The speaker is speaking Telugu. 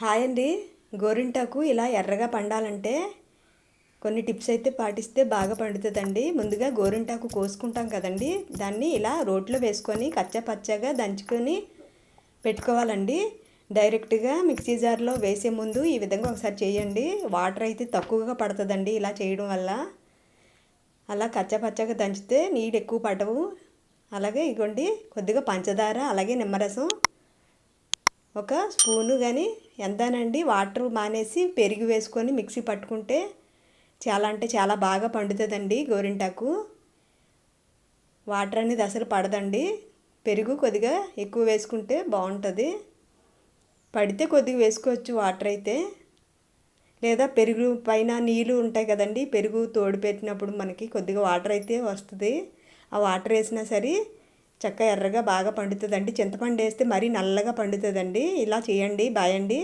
హాయ్ అండి. గోరింటాకు ఇలా ఎర్రగా పండాలంటే కొన్ని టిప్స్ అయితే పాటిస్తే బాగా పండుతుందండి. ముందుగా గోరింటాకు కోసుకుంటాం కదండి, దాన్ని ఇలా రోట్లో వేసుకొని కచ్చా పచ్చగా దంచుకొని పెట్టుకోవాలండి. డైరెక్ట్గా మిక్సీ జార్లో వేసే ముందు ఈ విధంగా ఒకసారి చేయండి. వాటర్ అయితే తక్కువగా పడుతుందండి ఇలా చేయడం వల్ల. అలా కచ్చా పచ్చగా దంచితే నీళ్ళు ఎక్కువ పడవు. అలాగే ఇగోండి, కొద్దిగా పంచదార, అలాగే నిమ్మరసం ఒక స్పూను కానీ ఎంతనండి వాటర్ మానేసి పెరుగు వేసుకొని మిక్సీ పట్టుకుంటే చాలా అంటే చాలా బాగా పండుతుందండి గోరింటాకు. వాటర్ అనేది అసలు పడదండి. పెరుగు కొద్దిగా ఎక్కువ వేసుకుంటే బాగుంటుంది. పడితే కొద్దిగా వేసుకోవచ్చు వాటర్ అయితే, లేదా పెరుగు పైన నీళ్ళు ఉంటాయి కదండి, పెరుగు తోడు పెట్టినప్పుడు మనకి కొద్దిగా వాటర్ అయితే వస్తుంది. ఆ వాటర్ వేసినా సరే చక్క ఎర్రగా బాగా పండుతుందండి. చింతపండు వేస్తే మరీ నల్లగా పండుతుందండి. ఇలా చేయండి. బాయ్ అండి.